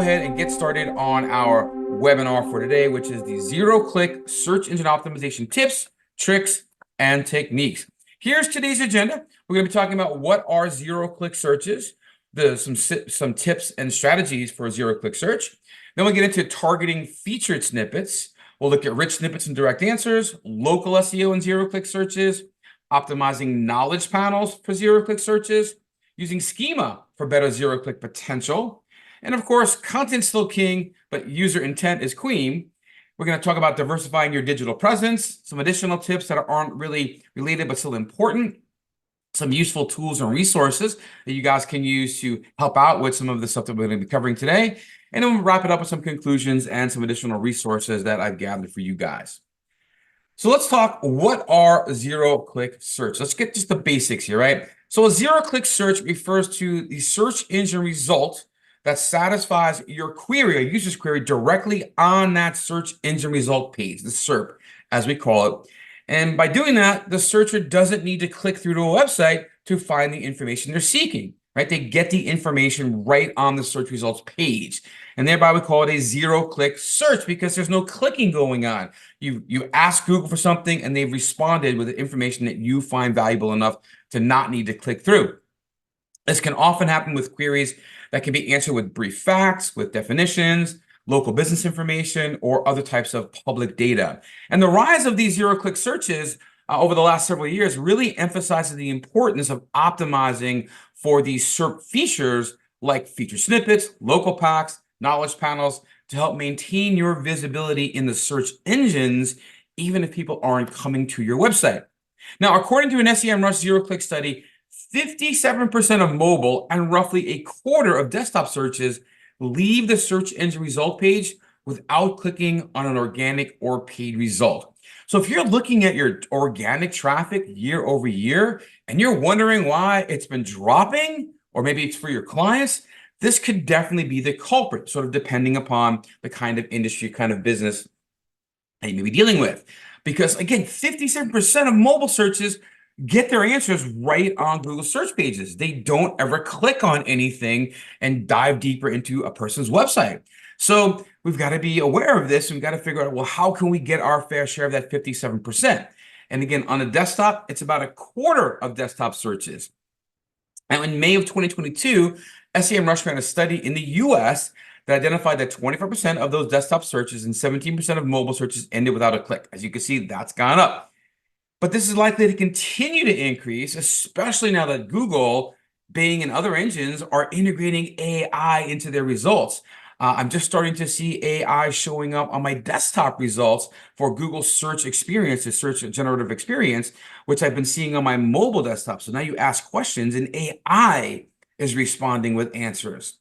ahead and get started on our webinar for today, which is the zero-click search engine optimization tips, tricks, and techniques. Here's today's agenda. We're going to be talking about what are zero-click searches, some tips and strategies for zero-click search. Then we'll get into targeting featured snippets. We'll look at rich snippets and direct answers, local SEO and zero-click searches, optimizing knowledge panels for zero-click searches, using schema for better zero-click potential, and of course, content's still king, but user intent is queen. We're going to talk about diversifying your digital presence, some additional tips that aren't really related but still important, some useful tools and resources that you guys can use to help out with some of the stuff that we're going to be covering today. And then we'll wrap it up with some conclusions and some additional resources that I've gathered for you guys. So let's talk, what are zero-click search? Let's get just the basics here, right? So a zero-click search refers to the search engine result that satisfies your query, a user's query, directly on that search engine result page, the SERP, as we call it. And by doing that, the searcher doesn't need to click through to a website to find the information they're seeking, right? They get the information right on the search results page. And thereby we call it a zero-click search because there's no clicking going on. You ask Google for something and they've responded with the information that you find valuable enough to not need to click through. This can often happen with queries that can be answered with brief facts, with definitions, local business information, or other types of public data. And the rise of these zero-click searches over the last several years really emphasizes the importance of optimizing for these SERP features like feature snippets, local packs, knowledge panels, to help maintain your visibility in the search engines, even if people aren't coming to your website. Now, according to an SEMrush zero-click study, 57% of mobile and roughly a quarter of desktop searches leave the search engine result page without clicking on an organic or paid result. So if you're looking at your organic traffic year over year and you're wondering why it's been dropping, or maybe it's for your clients, this could definitely be the culprit, sort of depending upon the kind of industry, kind of business that you may be dealing with. Because again, 57% of mobile searches get their answers right on Google search pages. They don't ever click on anything and dive deeper into a person's website. So we've got to be aware of this. We've got to figure out, well, how can we get our fair share of that 57%? And again, on a desktop, it's about a quarter of desktop searches. And in May of 2022, SEMrush ran a study in the US that identified that 24% of those desktop searches and 17% of mobile searches ended without a click. As you can see, that's gone up. But this is likely to continue to increase, especially now that Google, Bing, and other engines are integrating AI into their results. I'm just starting to see AI showing up on my desktop results for Google Search Experience, the Search Generative Experience, which I've been seeing on my mobile desktop. So now you ask questions and AI is responding with answers.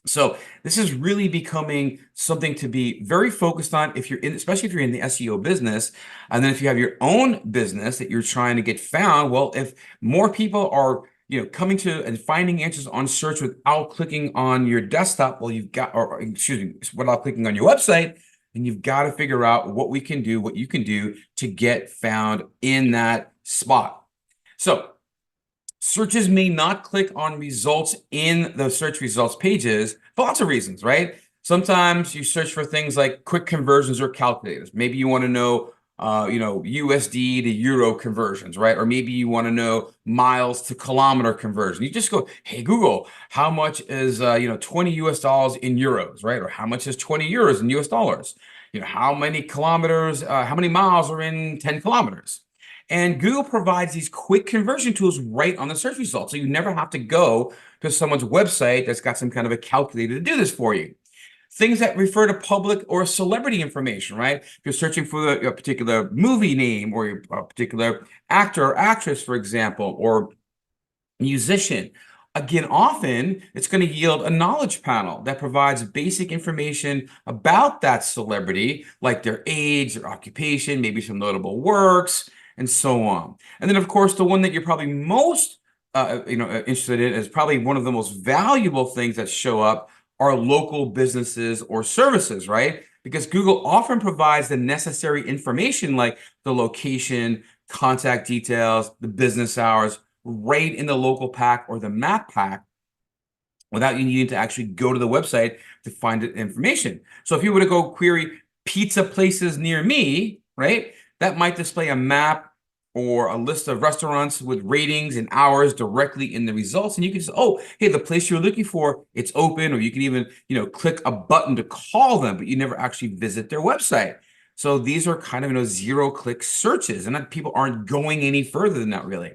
So this is really becoming something to be very focused on if you're in, especially if you're in the SEO business. And then if you have your own business that you're trying to get found, well, if more people are, coming to and finding answers on search without clicking on your desktop, well, without clicking on your website, then you've got to figure out what you can do to get found in that spot. So searches may not click on results in the search results pages for lots of reasons, right? Sometimes you search for things like quick conversions or calculators. Maybe you want to know, USD to euro conversions, right? Or maybe you want to know miles to kilometer conversion. You just go, hey, Google, how much is, 20 US dollars in euros, right? Or how much is 20 euros in US dollars? How many kilometers, how many miles are in 10 kilometers? And Google provides these quick conversion tools right on the search results. So you never have to go to someone's website that's got some kind of a calculator to do this for you. Things that refer to public or celebrity information, right? If you're searching for a particular movie name or a particular actor or actress, for example, or musician, again, often it's going to yield a knowledge panel that provides basic information about that celebrity, like their age, their occupation, maybe some notable works, and so on. And then, of course, the one that you're probably most interested in is probably one of the most valuable things that show up are local businesses or services, right? Because Google often provides the necessary information like the location, contact details, the business hours, right in the local pack or the map pack without you needing to actually go to the website to find the information. So if you were to go query pizza places near me, right, that might display a map or a list of restaurants with ratings and hours directly in the results. And you can say, oh, hey, the place you're looking for, it's open, or you can even, click a button to call them, but you never actually visit their website. So these are kind of, zero-click searches, and people aren't going any further than that, really.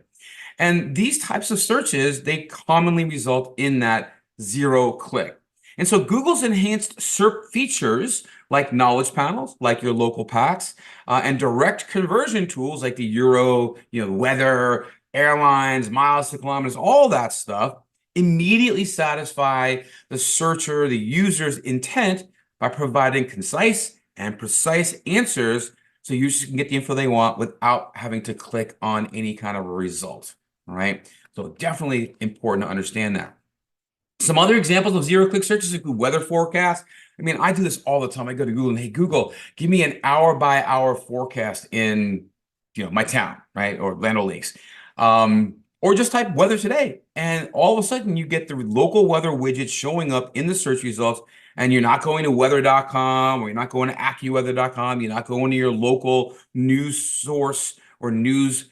And these types of searches, they commonly result in that zero click. And so Google's enhanced SERP features like knowledge panels, like your local packs, and direct conversion tools like the Euro, weather, airlines, miles to kilometers, all that stuff immediately satisfy the searcher, the user's intent by providing concise and precise answers so users can get the info they want without having to click on any kind of a result. All right. So definitely important to understand that. Some other examples of zero-click searches include weather forecast. I mean, I do this all the time. I go to Google and, hey, Google, give me an hour-by-hour forecast in, my town, right, or Land O'Lakes. Or just type weather today, and all of a sudden you get the local weather widget showing up in the search results, and you're not going to weather.com, or you're not going to AccuWeather.com, you're not going to your local news source or news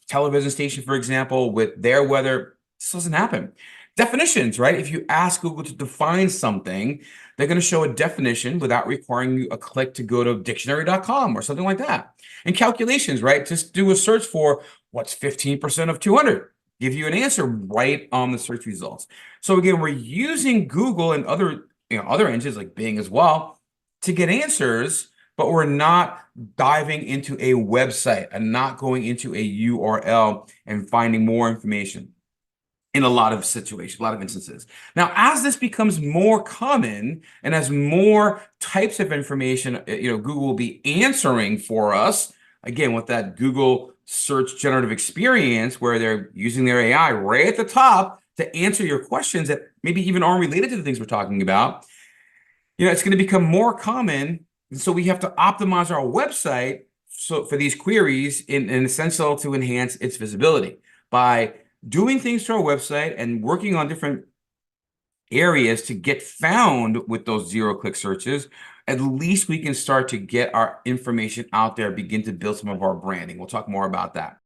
television station, for example, with their weather. This doesn't happen. Definitions, right? If you ask Google to define something, they're going to show a definition without requiring you a click to go to dictionary.com or something like that. And calculations, right? Just do a search for what's 15% of 200. Give you an answer right on the search results. So again, we're using Google and other engines like Bing as well to get answers, but we're not diving into a website and not going into a URL and finding more information in a lot of situations, a lot of instances. Now, as this becomes more common and as more types of information, Google will be answering for us, again, with that Google search generative experience where they're using their AI right at the top to answer your questions that maybe even aren't related to the things we're talking about. It's going to become more common. And so we have to optimize our website for these queries in essential to enhance its visibility by doing things to our website and working on different areas to get found with those zero-click searches. At least we can start to get our information out there, begin to build some of our branding. We'll talk more about that.